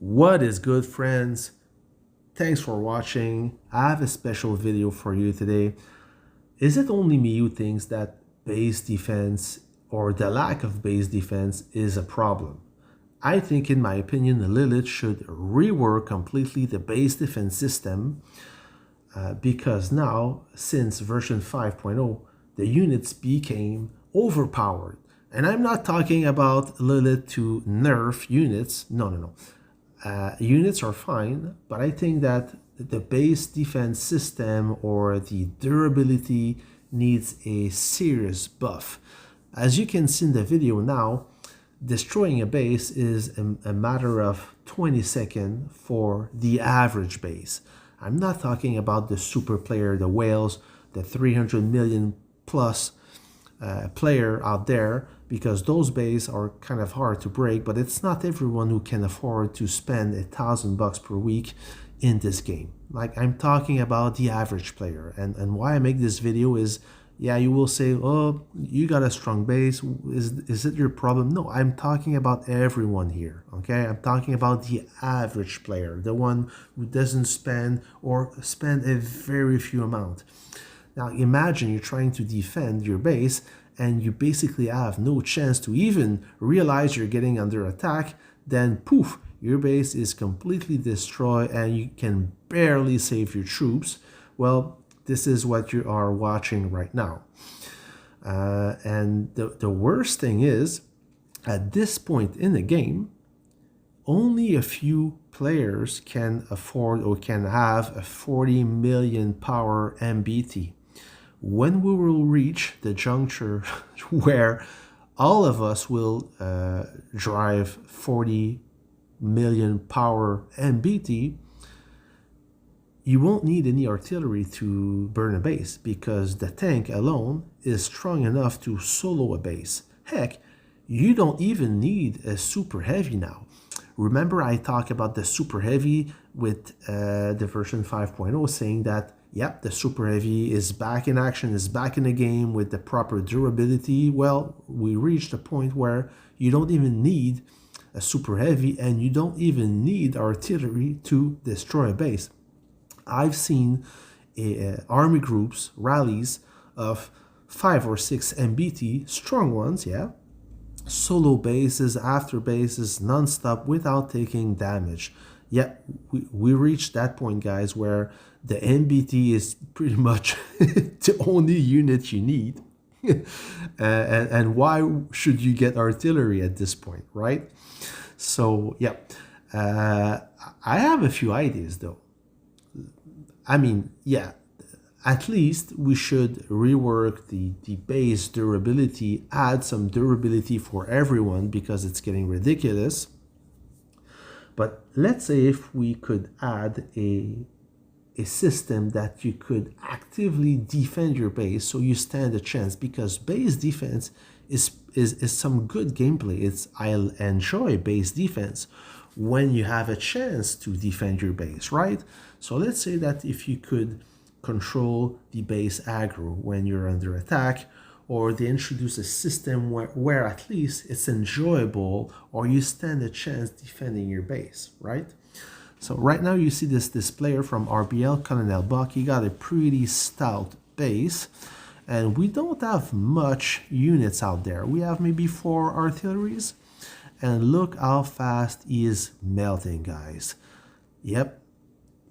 What is good, friends? Thanks for watching. I have a special video for you today. Is it only me who thinks that base defense or the lack of base defense is a problem? I think, in my opinion, Lilith should rework completely the base defense system because now, since version 5.0, the units became overpowered. And I'm not talking about Lilith to nerf units. No. Units are fine, but I think that the base defense system or the durability needs a serious buff. As you can see in the video now, destroying a base is a matter of 20 seconds for the average base. I'm not talking about the super player, the whales, the 300 million plus player out there, because those bases are kind of hard to break, but it's not everyone who can afford to spend $1,000 per week in this game. Like, I'm talking about the average player, and why I make this video is, yeah, you will say, oh, you got a strong base, is it your problem? No, I'm talking about everyone here, okay? I'm talking about the average player, the one who doesn't spend or spend a very few amount. Now imagine you're trying to defend your base and you basically have no chance to even realize you're getting under attack. Then poof, your base is completely destroyed and you can barely save your troops. Well, this is what you are watching right now. And the worst thing is, at this point in the game, only a few players can afford or can have a 40 million power MBT. When we will reach the juncture where all of us will drive 40 million power MBT, you won't need any artillery to burn a base because the tank alone is strong enough to solo a base. Heck, you don't even need a super heavy now. Remember, I talked about the super heavy with the version 5.0 saying that, yep, the super heavy is back in action, is back in the game with the proper durability. Well, we reached a point where you don't even need a super heavy and you don't even need artillery to destroy a base. I've seen army groups, rallies of 5 or 6 MBT, strong ones, yeah, solo bases, after bases, non-stop without taking damage. Yeah, we reached that point, guys, where the MBT is pretty much the only unit you need. and why should you get artillery at this point, right? So, yeah, I have a few ideas, though. I mean, yeah, at least we should rework the base durability, add some durability for everyone because it's getting ridiculous. But let's say if we could add a system that you could actively defend your base so you stand a chance, because base defense is some good gameplay. I'll enjoy base defense when you have a chance to defend your base, right? So let's say that if you could control the base aggro when you're under attack, or they introduce a system where at least it's enjoyable or you stand a chance defending your base, right? So right now you see this player from RBL, Colonel Buck. He got a pretty stout base, and we don't have much units out there. We have maybe 4 artilleries, and look how fast he is melting, guys. Yep,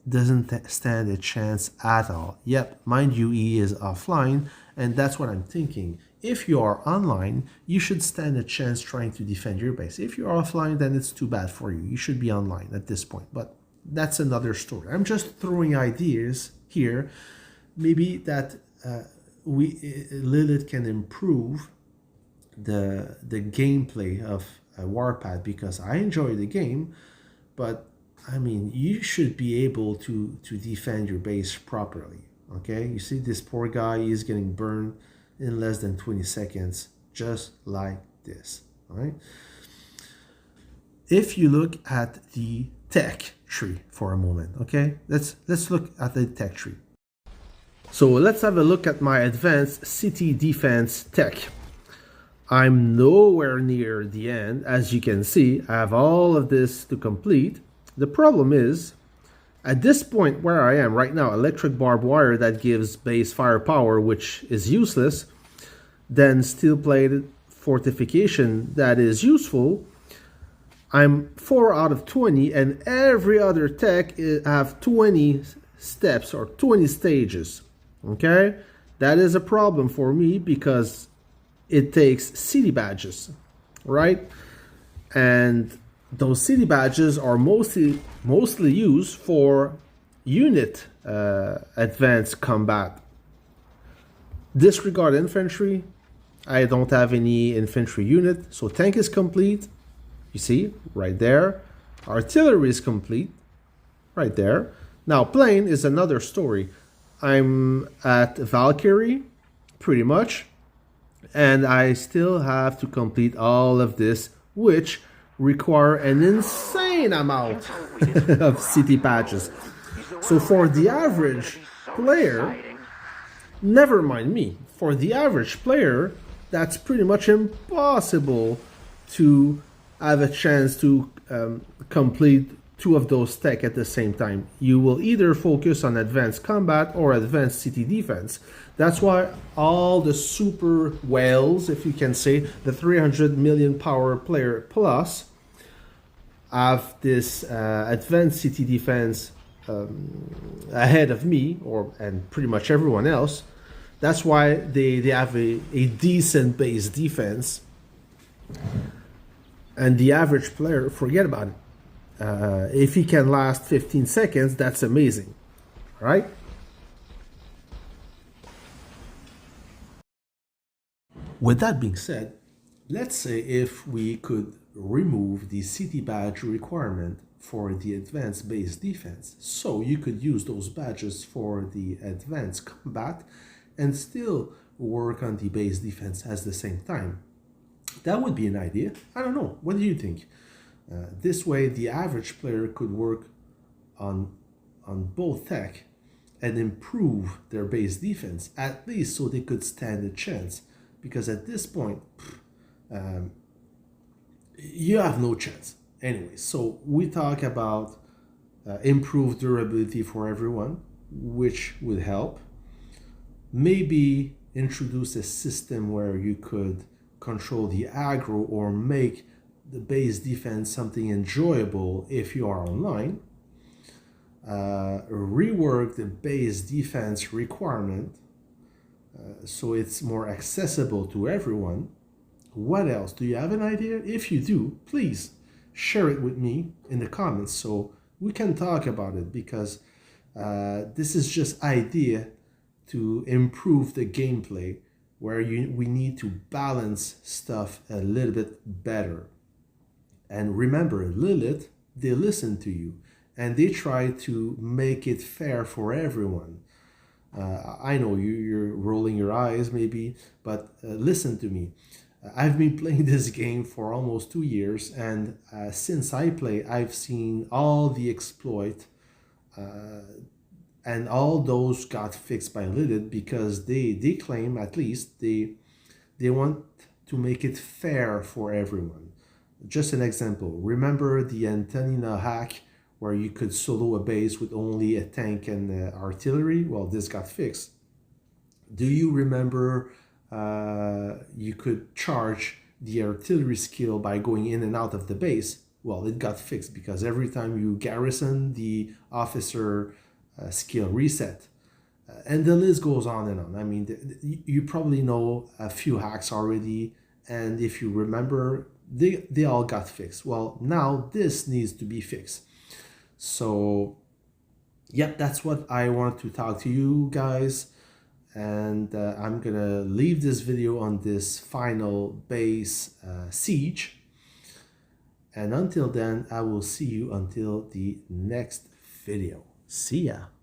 doesn't stand a chance at all. Yep, mind you, he is offline, and that's what I'm thinking. If you are online, you should stand a chance trying to defend your base. If you're offline, then it's too bad for you. You should be online at this point, but that's another story. I'm just throwing ideas here. Maybe that Lilith can improve the gameplay of Warpath, because I enjoy the game, but I mean, you should be able to defend your base properly, okay? You see this poor guy is getting burned in less than 20 seconds, just like this, all right? If you look at the tech tree for a moment, okay? Let's look at the tech tree. So let's have a look at my advanced city defense tech. I'm nowhere near the end. As you can see, I have all of this to complete. The problem is, at this point where I am right now, electric barbed wire that gives base firepower, which is useless, then steel plate fortification that is useful. I'm 4 out of 20, and every other tech have 20 steps or 20 stages. Okay, that is a problem for me because it takes city badges, right? And those city badges are mostly used for unit advanced combat. Disregard infantry. I don't have any infantry unit, so tank is complete. You see, right there. Artillery is complete, right there. Now, plane is another story. I'm at Valkyrie, pretty much, and I still have to complete all of this, which require an insane amount of city patches. So for the average player, never mind me, for the average player, that's pretty much impossible to have a chance to complete 2 of those tech at the same time. You will either focus on advanced combat or advanced city defense. That's why all the super whales, if you can say, the 300 million power player plus, have this advanced city defense ahead of me, and pretty much everyone else. That's why they have a decent base defense. And the average player, forget about it. If he can last 15 seconds, that's amazing, right? With that being said, let's say if we could remove the city badge requirement for the advanced base defense, so you could use those badges for the advanced combat and still work on the base defense at the same time. That would be an idea. I don't know. What do you think? This way, the average player could work on both tech and improve their base defense, at least so they could stand a chance. Because at this point, you have no chance. Anyway, so we talk about improved durability for everyone, which would help. Maybe introduce a system where you could control the aggro or make the base defense something enjoyable if you are online. Rework the base defense requirement so it's more accessible to everyone. What else? Do you have an idea? If you do, please share it with me in the comments so we can talk about it, because this is just idea to improve the gameplay where we need to balance stuff a little bit better. And remember, Lilith, they listen to you and they try to make it fair for everyone. I know you're rolling your eyes maybe, but listen to me. I've been playing this game for almost 2 years, and since I play, I've seen all the exploit, and all those got fixed by Lilith because they claim, at least, they want to make it fair for everyone. Just an example, remember the Antonina hack where you could solo a base with only a tank and artillery? Well, this got fixed. Do you remember you could charge the artillery skill by going in and out of the base? Well, it got fixed because every time you garrison, the officer skill reset. And the list goes on and on. I mean, you probably know a few hacks already, and if you remember, they all got fixed. Well, now this needs to be fixed. So, yep, that's what I want to talk to you guys. And I'm gonna leave this video on this final base siege. And until then, I will see you until the next video. See ya.